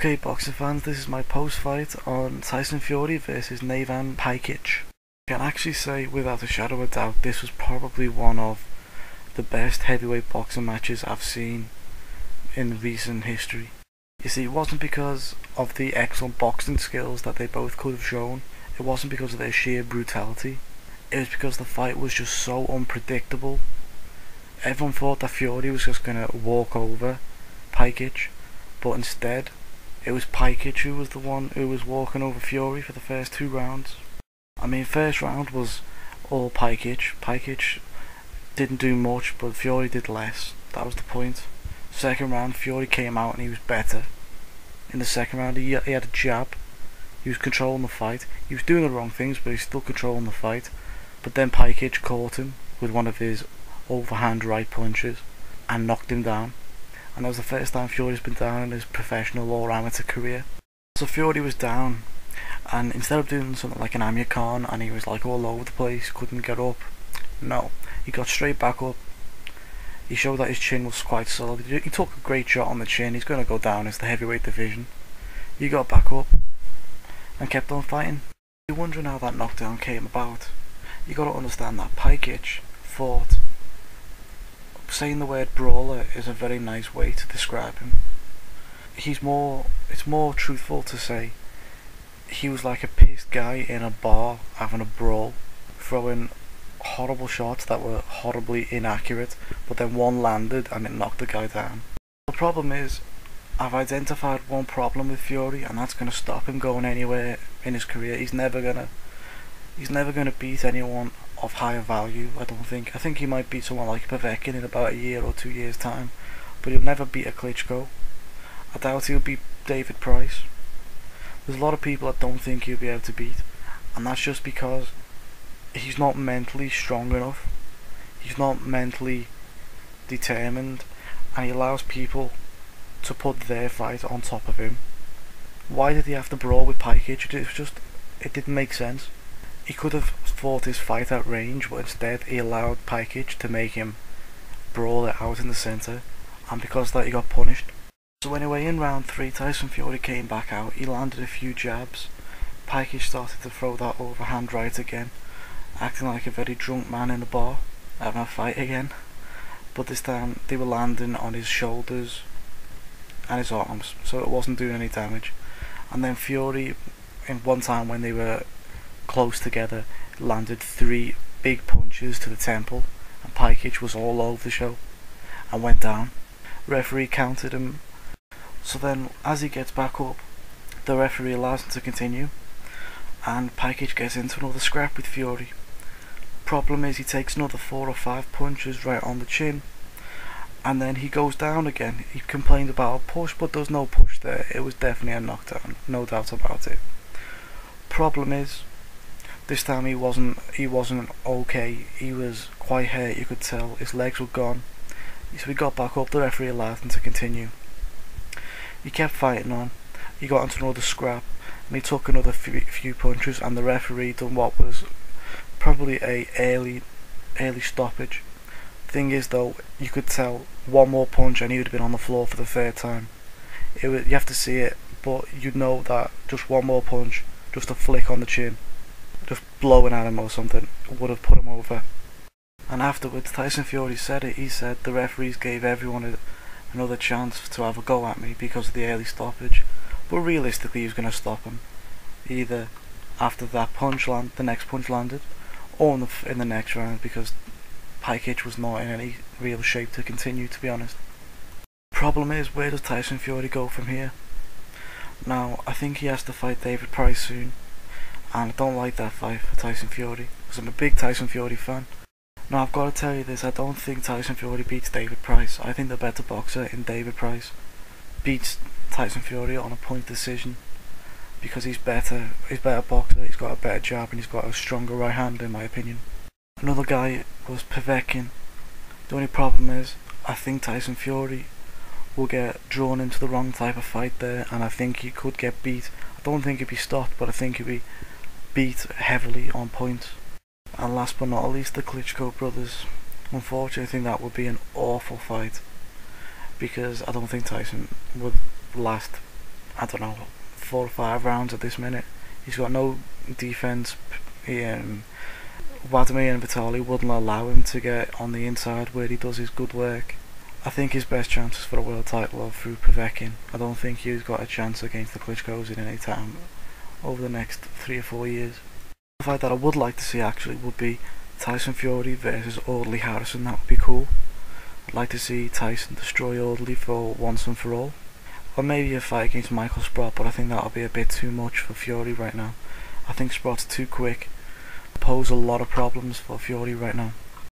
Okay, boxing fans, this is my post-fight on Tyson Fury versus Nevan Pajkic. I can actually say without a shadow of a doubt this was probably one of the best heavyweight boxing matches I've seen in recent history. You see, it wasn't because of the excellent boxing skills that they both could have shown, it wasn't because of their sheer brutality, it was because the fight was just so unpredictable. Everyone thought that Fury was just going to walk over Pajkic, but instead it was Pajkic who was the one who was walking over Fury for the first two rounds. I mean, first round was all Pajkic. Pajkic didn't do much, but Fury did less. That was the point. Second round, Fury came out and he was better. In the second round, he had a jab. He was controlling the fight. He was doing the wrong things, but he was still controlling the fight. But then Pajkic caught him with one of his overhand right punches and knocked him down. And that was the first time Fury's been down in his professional or amateur career. So Fury was down, and instead of doing something like an Amir Khan and he was like all over the place, couldn't get up, no, he got straight back up. He showed that his chin was quite solid. He took a great shot on the chin. He's going to go down. It's the heavyweight division. He got back up and kept on fighting. You're wondering how that knockdown came about. You got to understand that Pajkic fought. Saying the word brawler is a very nice way to describe him. It's more truthful to say he was like a pissed guy in a bar having a brawl, throwing horrible shots that were horribly inaccurate, but then one landed and it knocked the guy down. The problem is, I've identified one problem with Fury, and that's going to stop him going anywhere in his career. He's never gonna beat anyone of higher value, I don't think. I think he might beat someone like Pajkic in about a year or 2 years time, but he'll never beat a Klitschko. I doubt he'll beat David Price. There's a lot of people that don't think he'll be able to beat, and that's just because he's not mentally strong enough, he's not mentally determined, and he allows people to put their fight on top of him. Why did he have to brawl with Pajkic? It didn't make sense. He could have fought his fight at range, but instead he allowed Pajkic to make him brawl it out in the centre, and because of that he got punished. So anyway, in round 3, Tyson Fury came back out. He landed a few jabs. Pajkic started to throw that overhand right again, acting like a very drunk man in a bar, having a fight again. But this time they were landing on his shoulders and his arms, so it wasn't doing any damage. And then Fury, in one time when they were close together, landed 3 big punches to the temple, and Pajkic was all over the show and went down. Referee counted him. So then as he gets back up, the referee allows him to continue, and Pajkic gets into another scrap with Fury. Problem is, he takes another 4 or 5 punches right on the chin, and then he goes down again. He complained about a push, but there's no push there. It was definitely a knockdown, no doubt about it. Problem is, this time he wasn't okay. He was quite hurt, you could tell. His legs were gone. So he got back up. The referee allowed him to continue. He kept fighting on. He got into another scrap, and he took another few punches, and the referee done what was probably a early stoppage. Thing is though, you could tell one more punch and he would have been on the floor for the 3rd time. You have to see it, but you'd know that just one more punch, just a flick on the chin, just blowing at him or something, would have put him over. And afterwards, Tyson Fury said it. He said the referees gave everyone another chance to have a go at me because of the early stoppage, but realistically he was going to stop him either after that punch the next punch landed, or in the next round, because Pajkic was not in any real shape to continue, to be honest. Problem is, where does Tyson Fury go from here? Now, I think he has to fight David Price soon, and I don't like that fight for Tyson Fury, because I'm a big Tyson Fury fan. Now, I've got to tell you this, I don't think Tyson Fury beats David Price. I think the better boxer in David Price beats Tyson Fury on a point decision, because he's better boxer, he's got a better jab, and he's got a stronger right hand, in my opinion. Another guy was Pajkic. The only problem is, I think Tyson Fury will get drawn into the wrong type of fight there, and I think he could get beat. I don't think he'd be stopped, but I think he'd be beat heavily on points. And last but not least, the Klitschko brothers. Unfortunately, I think that would be an awful fight, because I don't think Tyson would last I don't know, 4 or 5 rounds at this minute. He's got no defense. Vladimir and Vitali wouldn't allow him to get on the inside where he does his good work. I think his best chances for a world title are through Povetkin. I don't think he's got a chance against the Klitschko's in any time over the next 3 or 4 years. The fight that I would like to see actually would be Tyson Fury versus Audley Harrison. That would be cool. I'd like to see Tyson destroy Audley for once and for all. Or maybe a fight against Michael Sprott, but I think that'll be a bit too much for Fury right now. I think Sprott's too quick, pose a lot of problems for Fury right now.